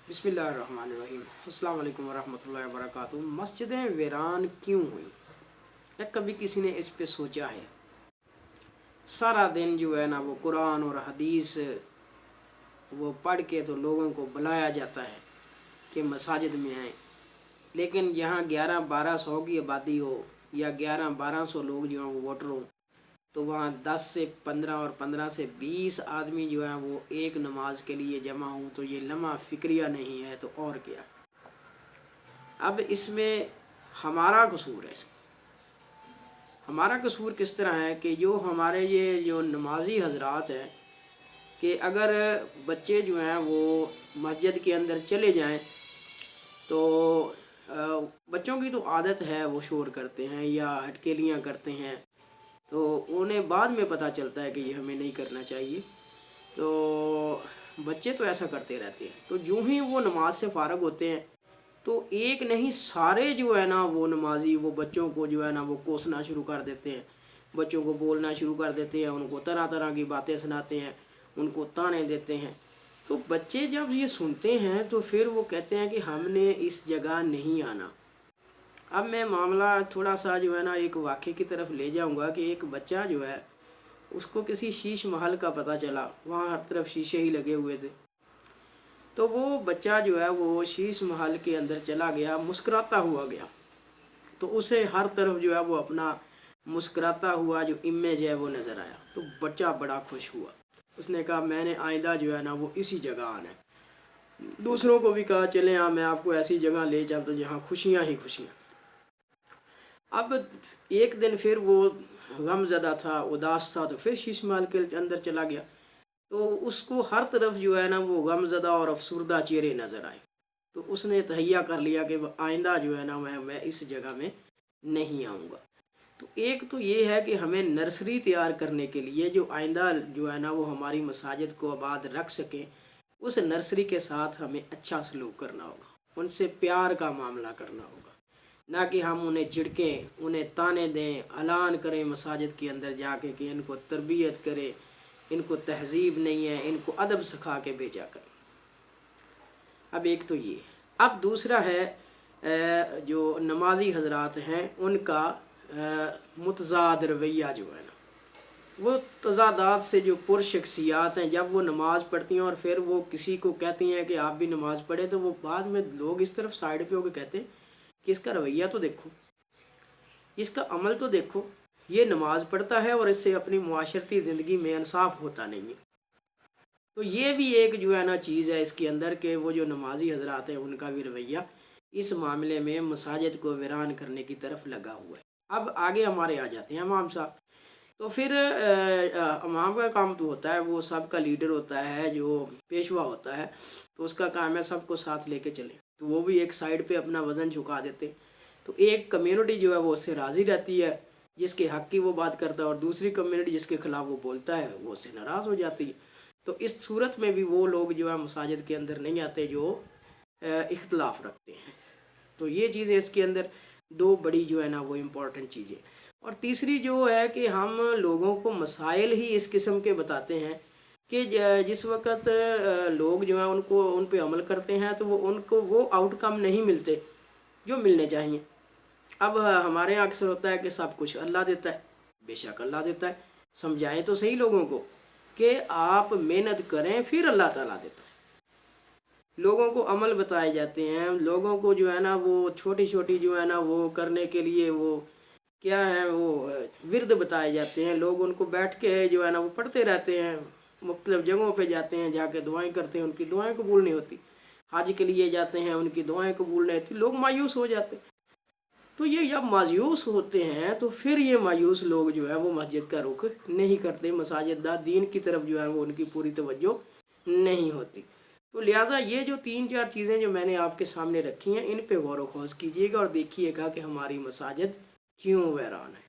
बिस्मिल्लाहिर्रहमानिर्रहीम। अस्सलाम वालेकुम वरहमतुल्लाहि वबरकातुहू। मस्जिदें वीरान क्यों हुई? या कभी किसी ने इस पे सोचा है? सारा दिन जो है ना वो कुरान और हदीस वो पढ़ के तो लोगों को बुलाया जाता है कि मसाजिद में आएँ, लेकिन यहाँ 11-1200 की आबादी हो या 11-1200 लोग जो हैं वो वोटर हों, तो वहाँ 10 से 15 और 15 से 20 आदमी जो हैं वो एक नमाज के लिए जमा हों, तो ये लम्हा फिक्रिया नहीं है तो और क्या। अब इसमें हमारा कसूर है। हमारा कसूर किस तरह है कि जो हमारे ये जो नमाजी हजरात हैं कि अगर बच्चे जो हैं वो मस्जिद के अंदर चले जाएं तो बच्चों की तो आदत है वो शोर करते हैं या हटकेलियाँ करते हैं, तो उन्हें बाद में पता चलता है कि ये हमें नहीं करना चाहिए। तो बच्चे तो ऐसा करते रहते हैं, तो यूँ ही वो नमाज से फारग होते हैं तो एक नहीं सारे जो है ना वो नमाजी वो बच्चों को जो है ना वो कोसना शुरू कर देते हैं, बच्चों को बोलना शुरू कर देते हैं, उनको तरह तरह की बातें सुनाते हैं, उनको ताने देते हैं। तो बच्चे जब ये सुनते हैं तो फिर वो कहते हैं कि हमने इस जगह नहीं आना। अब मैं मामला थोड़ा सा जो है ना एक वाक़े की तरफ ले जाऊंगा कि एक बच्चा जो है उसको किसी शीश महल का पता चला, वहाँ हर तरफ शीशे ही लगे हुए थे। तो वो बच्चा जो है वो शीश महल के अंदर चला गया, मुस्कुराता हुआ गया, तो उसे हर तरफ जो है वो अपना मुस्कुराता हुआ जो इमेज है वो नज़र आया। तो बच्चा बड़ा खुश हुआ, उसने कहा मैंने आइंदा जो है ना वो इसी जगह आना है। दूसरों को भी कहा चले हाँ मैं आपको ऐसी जगह ले चल तो जहाँ खुशियाँ ही खुशियाँ। अब एक दिन फिर वो गमज़दा था, उदास था, तो फिर शीश महल के अंदर चला गया, तो उसको हर तरफ जो है ना वो गमज़दा और अफसुर्दा चेहरे नज़र आए। तो उसने तहैया कर लिया कि आइंदा जो है ना मैं इस जगह में नहीं आऊँगा। तो एक तो ये है कि हमें नर्सरी तैयार करने के लिए जो आइंदा जो है ना वो हमारी मसाजिद को आबाद रख सकें, उस नर्सरी के साथ हमें अच्छा सलूक करना होगा, उनसे प्यार का मामला करना होगा, ना कि हम उन्हें झिड़कें, उन्हें ताने दें, ऐलान करें मसाजिद के अंदर जाके कि इनको तरबियत करें, इनको तहजीब नहीं है, इनको अदब सिखा के भेजा करें। अब एक तो ये, अब दूसरा है जो नमाजी हजरात हैं उनका मुतज़ाद रवैया जो है ना, वो तज़ादात से जो पुरशख्सियात हैं, जब वो नमाज़ पढ़ती हैं और फिर वो किसी को कहती हैं कि आप भी नमाज़ पढ़े, तो वो बाद में लोग इस तरफ साइड पे होकर कहते हैं कि इसका रवैया तो देखो, इसका अमल तो देखो, ये नमाज़ पढ़ता है और इससे अपनी मुआशरती ज़िंदगी में इंसाफ होता नहीं है। तो ये भी एक जो है ना चीज़ है इसके अंदर के वो जो नमाजी हजरात हैं उनका भी रवैया इस मामले में मसाजिद को वीरान करने की तरफ लगा हुआ है। अब आगे हमारे आ जाते हैं इमाम साहब। तो फिर इमाम का काम तो होता है वो सबका लीडर होता है, जो पेशवा होता है, तो उसका काम है सबको साथ लेके चले। तो वो भी एक साइड पे अपना वज़न झुका देते, तो एक कम्युनिटी जो है वो उससे राज़ी रहती है, जिसके हक़ की वो बात करता है, और दूसरी कम्युनिटी जिसके ख़िलाफ़ वो बोलता है वो उससे नाराज़ हो जाती है। तो इस सूरत में भी वो लोग जो है मसाजिद के अंदर नहीं आते जो इख्तलाफ रखते हैं। तो ये चीज़ें इसके अंदर दो बड़ी जो है ना वो इम्पोर्टेंट चीज़ें। और तीसरी जो है कि हम लोगों को मसाइल ही इस किस्म के बताते हैं कि जिस वक़्त लोग जो हैं उनको उन पे अमल करते हैं तो वो उनको वो आउटकम नहीं मिलते जो मिलने चाहिए। अब हमारे यहाँ अक्सर होता है कि सब कुछ अल्लाह देता है, बेशक अल्लाह देता है, समझाएं तो सही लोगों को कि आप मेहनत करें फिर अल्लाह ताला देता है। लोगों को अमल बताए जाते हैं, लोगों को जो है ना वो छोटी छोटी जो है ना वो करने के लिए वो क्या है वो विर्द बताए जाते हैं। लोग उनको बैठ के जो है ना वो पढ़ते रहते हैं, मुख्तलिफ जगहों पे जाते हैं, जाके दुआएं करते हैं, उनकी दुआएं कबूल नहीं होती। हज के लिए जाते हैं, उनकी दुआएं कबूल नहीं होती, लोग मायूस हो जाते हैं। तो ये जब मायूस होते हैं तो फिर ये मायूस लोग जो है वो मस्जिद का रुख नहीं करते, मसाजिद दीन की तरफ जो है वो उनकी पूरी तवज्जो नहीं होती। तो लिहाजा ये जो 3-4 चीज़ें जो मैंने आपके सामने रखी हैं इन पे गौर व खौज कीजिएगा और देखिएगा कि हमारी मसाजिद क्यों वैरान है।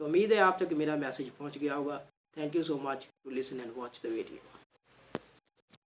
तो उम्मीद है आप तक मेरा मैसेज पहुंच गया होगा। Thank you so much to listen and watch the video.